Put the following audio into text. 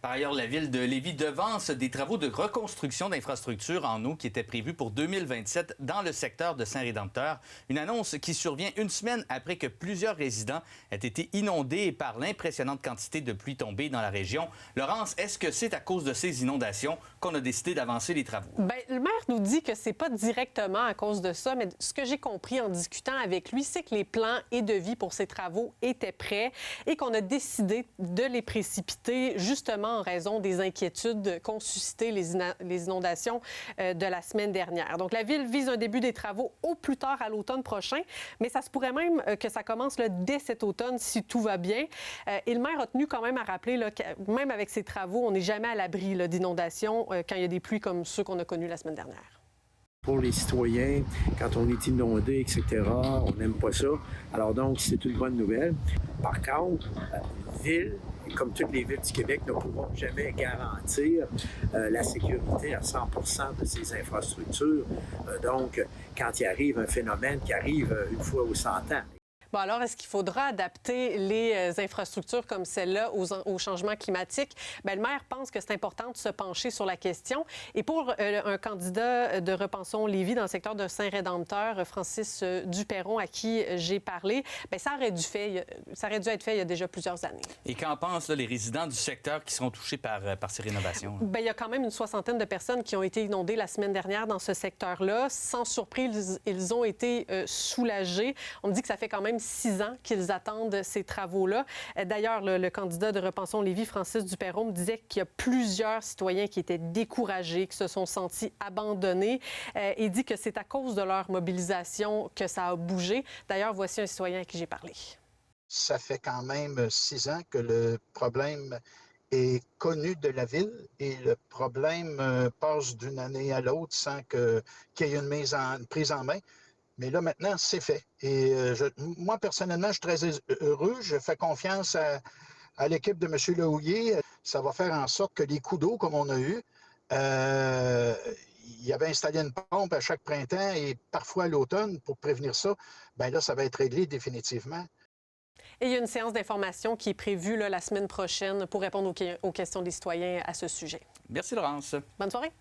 Par ailleurs, la ville de Lévis devance des travaux de reconstruction d'infrastructures en eau qui étaient prévus pour 2027 dans le secteur de Saint-Rédempteur. Une annonce qui survient une semaine après que plusieurs résidents aient été inondés par l'impressionnante quantité de pluie tombée dans la région. Laurence, est-ce que c'est à cause de ces inondations qu'on a décidé d'avancer les travaux? Bien, le maire nous dit que c'est pas directement à cause de ça, mais ce que j'ai compris en discutant avec lui, c'est que les plans et devis pour ces travaux étaient prêts et qu'on a décidé de les précipiter justement en raison des inquiétudes qu'ont suscité les inondations de la semaine dernière. Donc, la Ville vise un début des travaux au plus tard à l'automne prochain, mais ça se pourrait même que ça commence là, dès cet automne si tout va bien. Et le maire a tenu quand même à rappeler là, que même avec ces travaux, on n'est jamais à l'abri d'inondations quand il y a des pluies comme ceux qu'on a connus la semaine dernière. Pour les citoyens, quand on est inondé, etc., on n'aime pas ça. Alors donc, c'est une bonne nouvelle. Par contre, une ville, comme toutes les villes du Québec, ne pourront jamais garantir la sécurité à 100 % de ces infrastructures. Donc, quand il arrive un phénomène qui arrive une fois aux 100 ans. Bon, alors, est-ce qu'il faudra adapter les infrastructures comme celle-là au changement climatique? Bien, le maire pense que c'est important de se pencher sur la question. Et pour un candidat de Repensons Lévis dans le secteur de Saint-Rédempteur, Francis Duperron, à qui j'ai parlé, bien, ça aurait dû être fait il y a déjà plusieurs années. Et qu'en pensent là, les résidents du secteur qui seront touchés par ces rénovations? Bien, il y a quand même une soixantaine de personnes qui ont été inondées la semaine dernière dans ce secteur-là. Sans surprise, ils ont été soulagés. On me dit que ça fait quand même 6 ans qu'ils attendent ces travaux-là. D'ailleurs, le candidat de Repensons Lévis, Francis Duperron, me disait qu'il y a plusieurs citoyens qui étaient découragés, qui se sont sentis abandonnés. Il dit que c'est à cause de leur mobilisation que ça a bougé. D'ailleurs, voici un citoyen à qui j'ai parlé. Ça fait quand même 6 ans que le problème est connu de la ville et le problème passe d'une année à l'autre sans qu'il y ait une prise en main. Mais là, maintenant, c'est fait. Et moi, personnellement, je suis très heureux. Je fais confiance à l'équipe de M. Lehouillier. Ça va faire en sorte que les coups d'eau, comme on a eu, il avait installé une pompe à chaque printemps et parfois à l'automne pour prévenir ça. Bien là, ça va être réglé définitivement. Et il y a une séance d'information qui est prévue là, la semaine prochaine pour répondre aux questions des citoyens à ce sujet. Merci, Laurence. Bonne soirée.